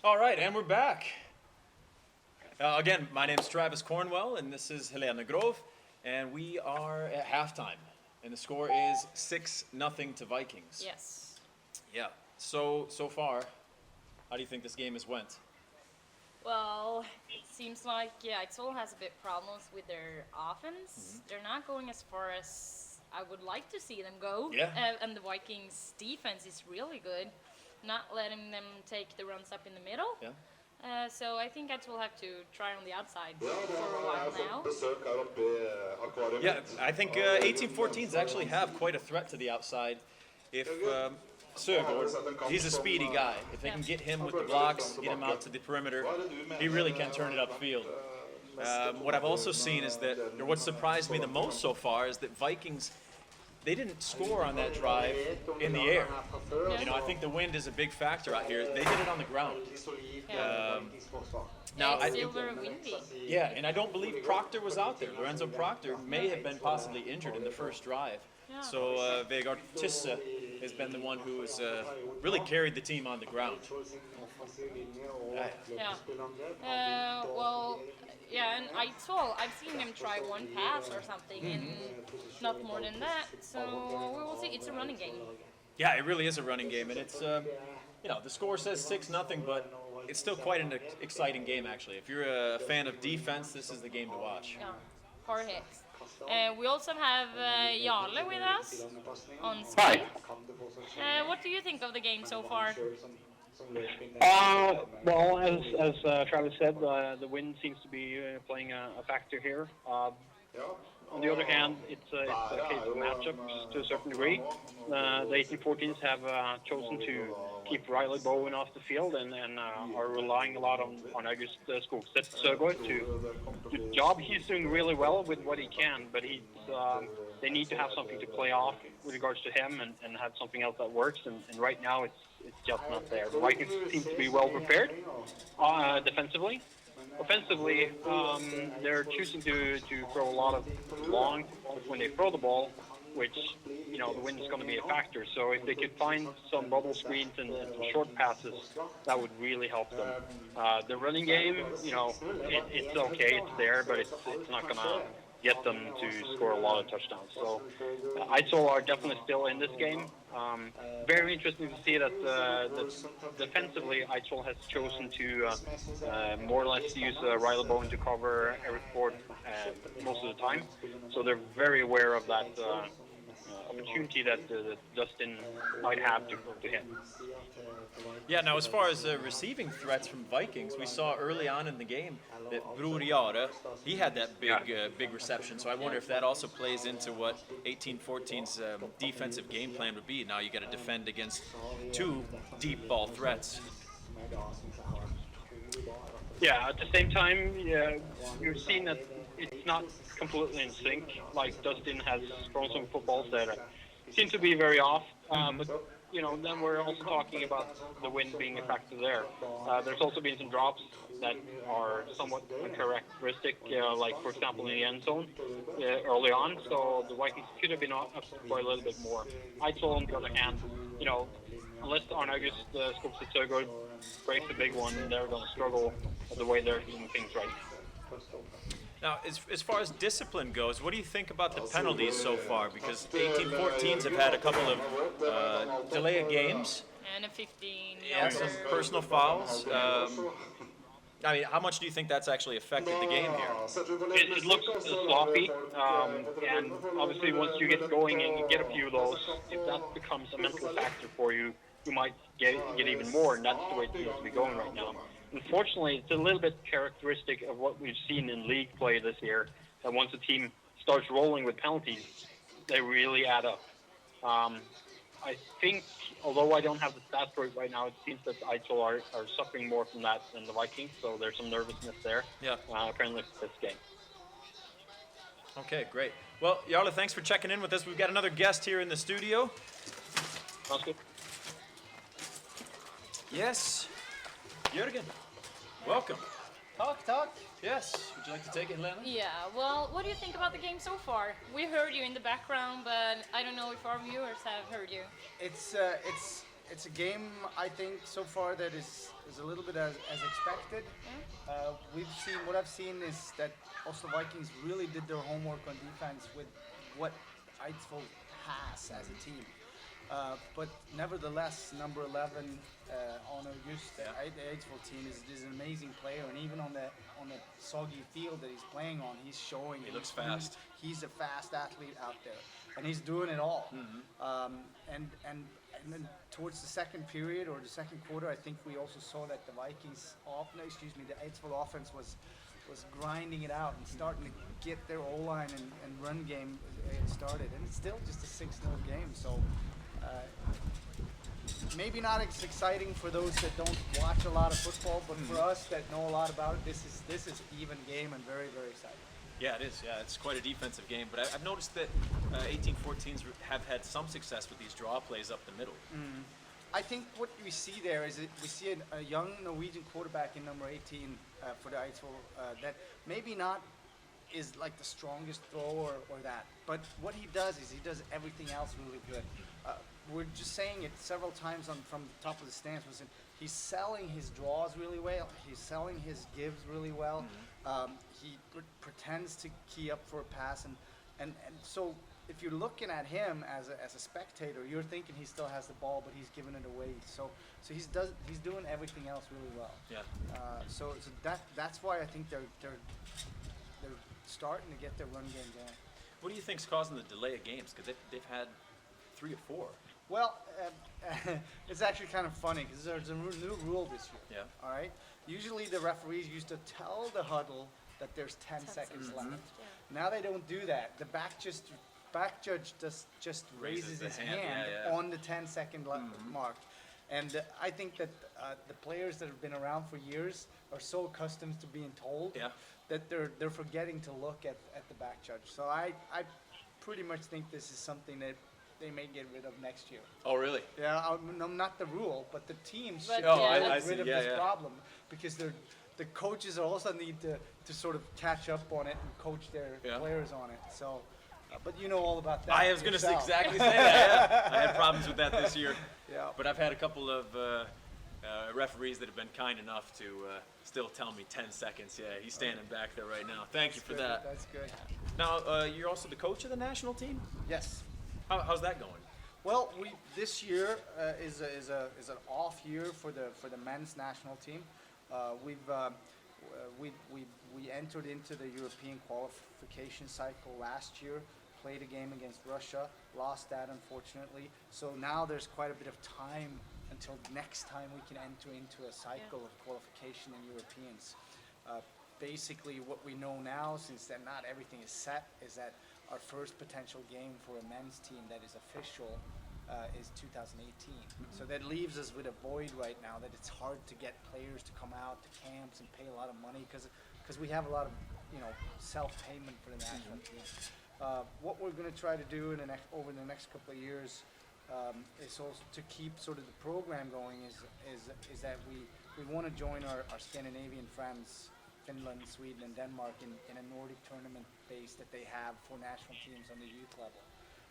All right, and we're back. Again, my name's Travis Cornwell, and this is Helena Grove, and we are at halftime, and the score is 6-0 to Vikings. Yes. Yeah. So far, how do you think this game has went? Well, it seems like Axel has a bit problems with their offense. They're not going as far as I would like to see them go. Yeah. And the Vikings' defense is really good, not letting them take the runs up in the middle. Yeah. So I think Axel will have to try on the outside for a while now. Yeah, I think 1814s actually have quite a threat to the outside. If Sögaard, he's a speedy guy. If they can get him with the blocks, get him out to the perimeter, he really can turn it upfield. What I've also seen is that, or what surprised me the most so far, is that Vikings, they didn't score on that drive in the air. You know, I think the wind is a big factor out here. They did it on the ground. Now, it's still very windy. Yeah, and I don't believe Proctor was out there. Lorenzo Proctor may have been possibly injured in the first drive. Yeah. So Vegard Tisse has been the one who has really carried the team on the ground. And I've seen him try one pass or something, and not more than that. So we will see. It's a running game. Yeah, it really is a running game, and it's you know, the score says 6-0, but it's still quite an exciting game actually. If you're a fan of defense, this is the game to watch. Yeah, hard hits. We also have Jarle with us on Skype. What do you think of the game so far? Well, as Travis said, the wind seems to be playing a factor here. On the other hand, it's a case of matchups to a certain degree. The 1814s have chosen to keep Riley Bowen off the field and are relying a lot on August Skogstedt Søgaard to do the job. He's doing really well with what he can, but they need to have something to play off with regards to him and have something else that works. And right now, it's just not there. The Vikings seem to be well prepared defensively. Offensively, they're choosing to throw a lot of long when they throw the ball, which, you know, the wind is going to be a factor. So if they could find some bubble screens and some short passes, that would really help them. The running game, you know, it's okay, it's there, but it's not going to get them to score a lot of touchdowns. So ISO are definitely still in this game. Very interesting to see that defensively ISO has chosen to more or less use Riley Bowen to cover Eric Ford most of the time. So they're very aware of that opportunity that Dustin might have to hit. Yeah, now as far as receiving threats from Vikings, we saw early on in the game that Bror Jare, he had that big reception, so I wonder if that also plays into what 1814's defensive game plan would be. Now you got to defend against two deep ball threats. Yeah, at the same time, you've seen that it's not completely in sync. Like Dustin has thrown some footballs that seem to be very off, but you know, then we're also talking about the wind being a factor there. There's also been some drops that are somewhat uncharacteristic, like for example in the end zone early on. So the Vikings could have been up for a little bit more. I told on the other hand, you know, unless Arnaugust Skogstedt Søgaard breaks a big one, they're going to struggle the way they're doing things right now. Now, as far as discipline goes, what do you think about the penalties so far? Because 1814s have had a couple of delay of games. And a 15. And some personal fouls. I mean, how much do you think that's actually affected the game here? It looks sloppy, and obviously once you get going and you get a few of those, if that becomes a mental factor for you, you might get even more, and that's the way it seems to be going right now. Unfortunately, it's a little bit characteristic of what we've seen in league play this year, that once a team starts rolling with penalties, they really add up. I think, although I don't have the stats for it right now, it seems that ISO are suffering more from that than the Vikings, so there's some nervousness there, apparently for this game. Okay, great. Well, Jarle, thanks for checking in with us. We've got another guest here in the studio. Sounds good. Yes, Jürgen, welcome. Talk. Yes, would you like to take it, Helena? Yeah, well, what do you think about the game so far? We heard you in the background, but I don't know if our viewers have heard you. It's it's a game I think so far that is a little bit as expected. What I've seen is that Oslo Vikings really did their homework on defense with what Eidsvoll has as a team. But nevertheless, number 11, Honor Just, the Eidsvoll team is an amazing player, and even on the soggy field that he's playing on, he's showing. He looks fast. He's a fast athlete out there, and he's doing it all. And then towards the second period or the second quarter, I think we also saw that the the Eidsvoll offense was grinding it out and starting to get their O-line and run game started. And it's still just a 6-0 game, so maybe not as exciting for those that don't watch a lot of football, but for us that know a lot about it, this is even game and very, very exciting. Yeah, it is. Yeah, it's quite a defensive game. But I've noticed that 1814s have had some success with these draw plays up the middle. I think what we see there is we see a young Norwegian quarterback in number 18 for the Eidsvoll that maybe not is like the strongest thrower or that, but what he does is he does everything else really good. We're just saying it several times from the top of the stands. He's selling his draws really well. He's selling his gives really well. He pretends to key up for a pass, and so if you're looking at him as a spectator, you're thinking he still has the ball, but he's giving it away. So he's doing everything else really well. Yeah. So that's why I think they're starting to get their run game going. What do you think's causing the delay of games? Because they've had 3 or 4. Well, it's actually kind of funny because there's a new rule this year. Yeah. All right. Usually the referees used to tell the huddle that there's 10 seconds left. Yeah. Now they don't do that. The back judge just raises his hand on the 10-second mark. And I think that the players that have been around for years are so accustomed to being told that they're forgetting to look at the back judge. So I pretty much think this is something that they may get rid of next year. Oh, really? Yeah, not the rule, but the teams But should I get rid of this problem because the coaches also need to sort of catch up on it and coach their players on it. So, but you know all about that. I was going to exactly say that. Yeah. I had problems with that this year. Yeah. But I've had a couple of referees that have been kind enough to still tell me 10 seconds. Yeah, he's standing back there right now. Thank you for that. That's good. Now, you're also the coach of the national team? Yes. How's that going? Well, this year is an off year for the men's national team. We entered into the European qualification cycle last year, played a game against Russia, lost that unfortunately. So now there's quite a bit of time until next time we can enter into a cycle of qualification in Europeans. Basically, what we know now, since that not everything is set, is that our first potential game for a men's team that is official is 2018. So that leaves us with a void right now that it's hard to get players to come out to camps and pay a lot of money because we have a lot of self-payment for the national team. What we're going to try to do over the next couple of years is also to keep sort of the program going is that we want to join our Scandinavian friends, Finland, Sweden, and Denmark in a Nordic tournament base that they have for national teams on the youth level.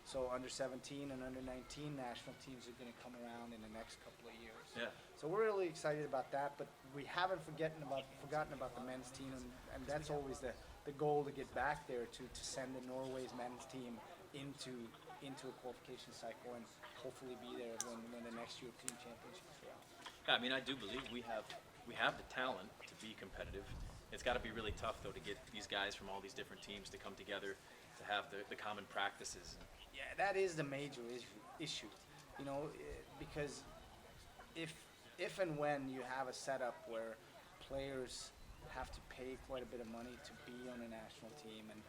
So under 17 and under 19 national teams are going to come around in the next couple of years. Yeah. So we're really excited about that, but we haven't forgotten about the men's team, and that's always the goal to get back there to send the Norway's men's team into a qualification cycle and hopefully be there when the next European Championships are out. Yeah, I mean, I do believe we have the talent to be competitive. It's got to be really tough, though, to get these guys from all these different teams to come together to have the common practices. Yeah, that is the major issue, because if and when you have a setup where players have to pay quite a bit of money to be on a national team, and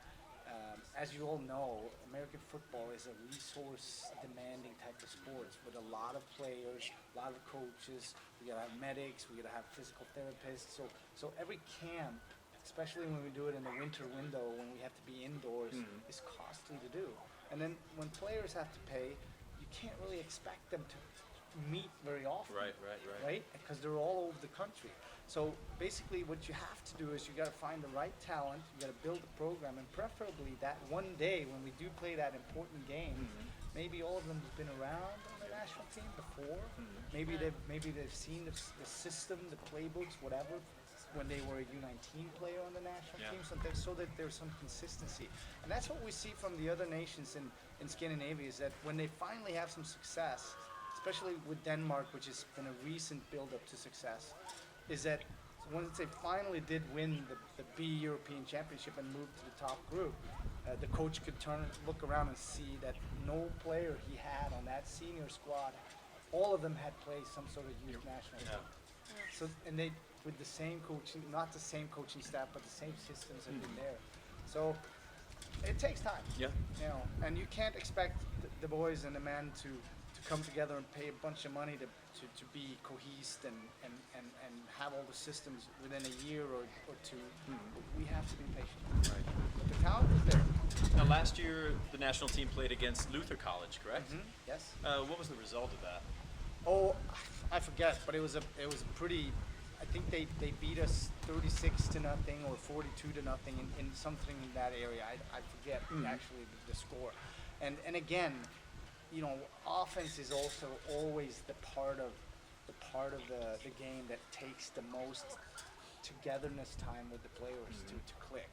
as you all know, American football is a resource-demanding type of sport with a lot of players, a lot of coaches. We gotta have medics, we gotta have physical therapists. So every camp, especially when we do it in the winter window when we have to be indoors, is costly to do. And then when players have to pay, you can't really expect them to meet very often. Right? Because they're all over the country. So basically what you have to do is you got to find the right talent, you got to build a program, and preferably that one day when we do play that important game, maybe all of them have been around on the national team before. Maybe they've seen the system, the playbooks, whatever, when they were a U19 player on the national team, so that there's some consistency. And that's what we see from the other nations in Scandinavia, is that when they finally have some success, especially with Denmark, which has been a recent build-up to success, is that once they finally did win the B European Championship and move to the top group, the coach could look around and see that no player he had on that senior squad, all of them had played some sort of youth national team. So, and they, with the same coaching, not the same coaching staff, but the same systems have been there. So it takes time. Yeah. You know, and you can't expect the boys and the men to come together and pay a bunch of money to be cohesed and have all the systems within a year or two. We have to be patient. Right. But the talent is there. Now, last year the national team played against Luther College, correct? Yes. What was the result of that? Oh, I forget, but it was a pretty. I think they beat us 36-0 or 42-0 in something in that area. I forget actually the score. And again, you know, offense is also always the part of the game that takes the most togetherness time with the players to click.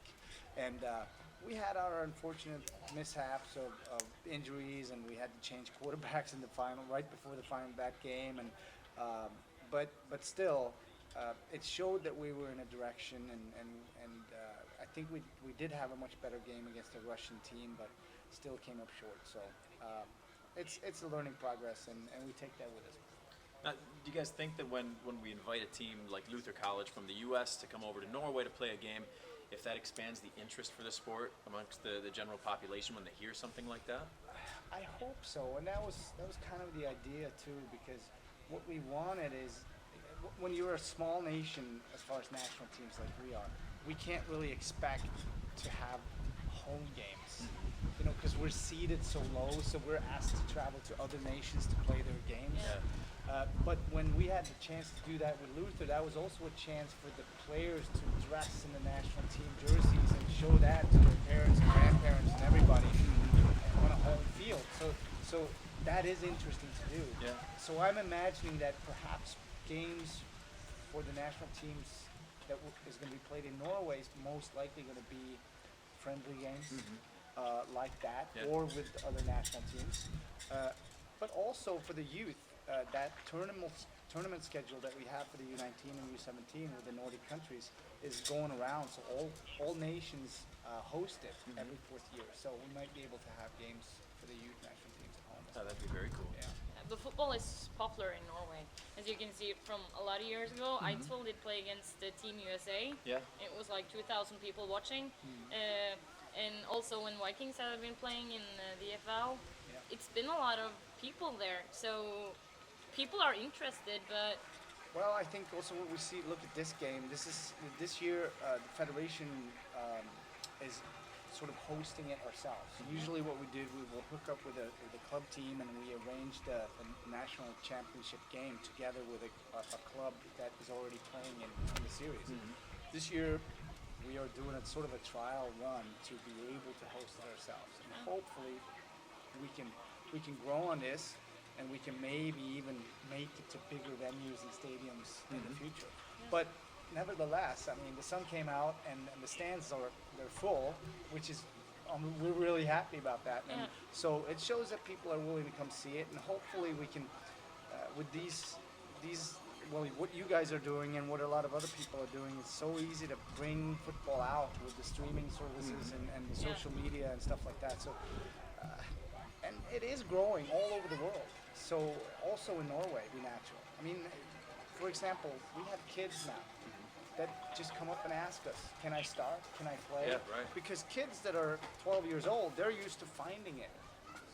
And we had our unfortunate mishaps of injuries, and we had to change quarterbacks in the final, right before the final that game. And but still, it showed that we were in a direction, and I think we did have a much better game against the Russian team, but still came up short. So it's a learning progress, and we take that with us. Now, do you guys think that when we invite a team like Luther College from the U.S. to come over to Norway to play a game, if that expands the interest for the sport amongst the general population when they hear something like that? I hope so, and that was kind of the idea too, because what we wanted is, when you're a small nation as far as national teams like we are, we can't really expect to have home games, you know, because we're seeded so low, so we're asked to travel to other nations to play their games. But when we had the chance to do that with Luther, that was also a chance for the players to dress in the national team jerseys and show that to their parents and grandparents and everybody on a home field. So that is interesting to do. Yeah. So I'm imagining that perhaps games for the national teams that is going to be played in Norway is most likely going to be friendly games like that, or with other national teams. But also for the youth, that tournament schedule that we have for the U19 and U17 with the Nordic countries is going around. So all nations host it every fourth year. So we might be able to have games for the youth national teams at home. Oh, that'd be very cool. Yeah. The football is popular in Norway, as you can see from a lot of years ago. Eidsvoll did play against the Team USA. Yeah. It was like 2,000 people watching. And also when Vikings have been playing in the FL, it's been a lot of people there. So people are interested, but... Well, I think also what we see, look at this game, this year the Federation is sort of hosting it ourselves. Usually what we did, we will hook up with a club team, and we arranged a national championship game together with a club that is already playing in the series. This year we are doing a sort of a trial run to be able to host it ourselves, and hopefully we can grow on this, and we can maybe even make it to bigger venues and stadiums in the future. But nevertheless, I mean, the sun came out, and the stands they're full, which is we're really happy about that. And so it shows that people are willing to come see it, and hopefully we can, with these well, what you guys are doing and what a lot of other people are doing, it's so easy to bring football out with the streaming services and the social media and stuff like that. So, and it is growing all over the world. So also in Norway, be natural. I mean, for example, we have kids now that just come up and ask us, can I start? Can I play? Yeah, right. Because kids that are 12 years old, they're used to finding it.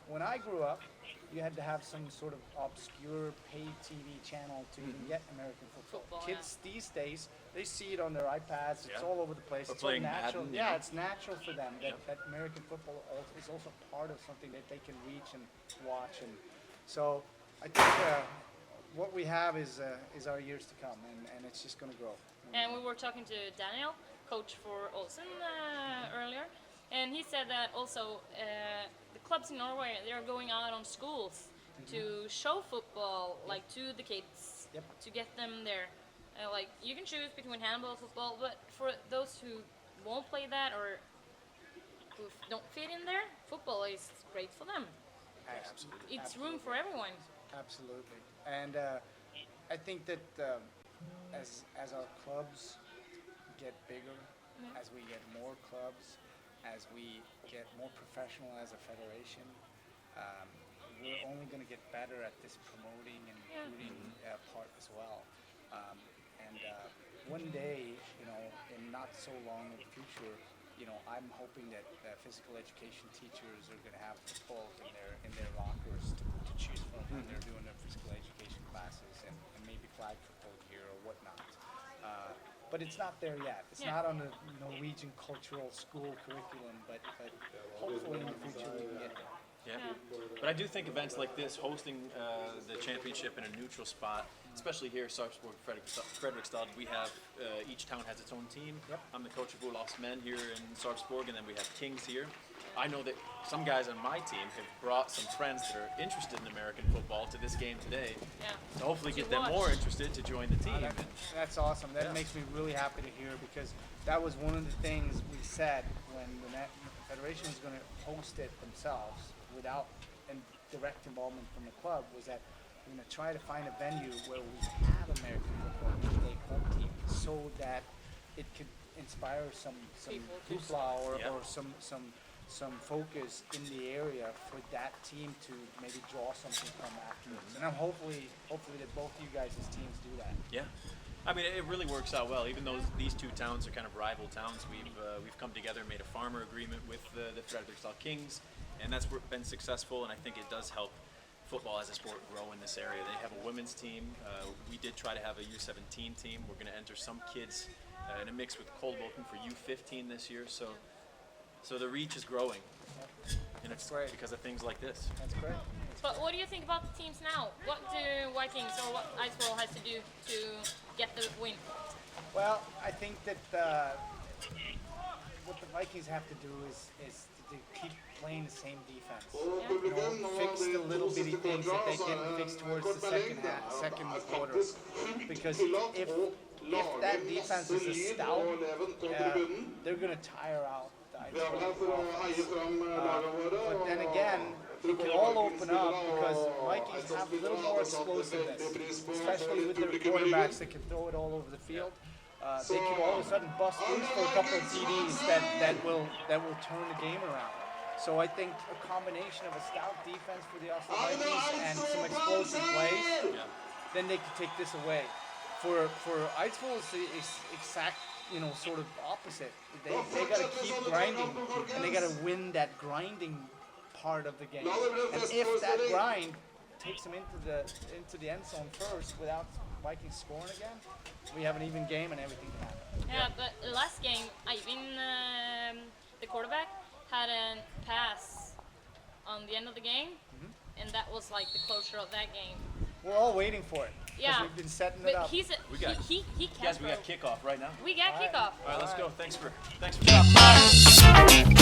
When I grew up, you had to have some sort of obscure paid TV channel to even get American football. Kids these days, they see it on their iPads. It's all over the place. Or it's all playing natural. Madden, Yeah, it's natural for them that American football is also part of something that they can reach and watch. And so I think what we have is our years to come, and it's just going to grow. And we were talking to Daniel, coach for Olsen, earlier, and he said that also the clubs in Norway, they are going out on schools to show football like to the kids, Yep. to get them there. Like you can choose between handball, football, but for those who won't play that or who don't fit in there, football is great for them. Absolutely. It's room for everyone. Absolutely. And I think that as our clubs get bigger, as we get more clubs, as we get more professional as a federation, we're only going to get better at this promoting and recruiting part as well. One day, in not so long in the future, I'm hoping that physical education teachers are going to have football in their lockers to choose from when they're doing their physical education classes, and maybe flag football gear or whatnot. But it's not there yet. It's not on the Norwegian cultural school curriculum, but hopefully in the future we can get there. Yeah. But I do think events like this, hosting the championship in a neutral spot, especially here, Sarpsborg, Fredrikstad, we have, each town has its own team. Yep. I'm the coach of Olaf's men here in Sarpsborg, and then we have Kings here. I know that some guys on my team have brought some friends that are interested in American football to this game today. Yeah. To hopefully get To them watch. more interested to join the team. That's awesome. That makes me really happy to hear, because that was one of the things we said when the Federation was going to host it themselves without direct involvement from the club, was that we're going to try to find a venue where we have American football with a home team, so that it could inspire some People to hoopla or Yeah. some focus in the area for that team to maybe draw something from afterwards. And I'm hopefully that both you guys' teams do that. Yeah. I mean, it really works out well. Even though these two towns are kind of rival towns, we've come together and made a farmer agreement with the Fredrikstad Kings, and that's been successful. And I think it does help football as a sport grow in this area. They have a women's team. We did try to have a U17 team. We're going to enter some kids in a mix with Kolboken for U15 this year. So the reach is growing, and it's great. because of things like this. That's great. But what do you think about the teams now? What do Vikings or what Icewall has to do to get the win? Well, I think that what the Vikings have to do is to keep playing the same defense. Fix the little bitty things that they didn't fix towards the second quarter. Because if that defense is a stout, they're going to tire out the Icewall offense. But then again, it can all open up because Vikings have a little more explosiveness, especially with their quarterbacks that can throw it all over the field. They can all of a sudden bust loose for a couple of TDs that will turn the game around. So I think a combination of a stout defense for the Oslo Vikings and some explosive plays, then they can take this away. For Eidsvoll, it's exact, sort of opposite. They got to keep grinding, and they got to win that grinding part of the game. And if that grind takes them into the end zone first without Vikings scoring again, we have an even game and everything can happen. Yeah, but last game, Eivind, the quarterback, had a pass on the end of the game, and that was like the closure of that game. We're all waiting for it. Yeah, We've been setting it but up. he can. Guys, we got kickoff right now. We got kickoff. All right, let's go. Thanks for stopping by.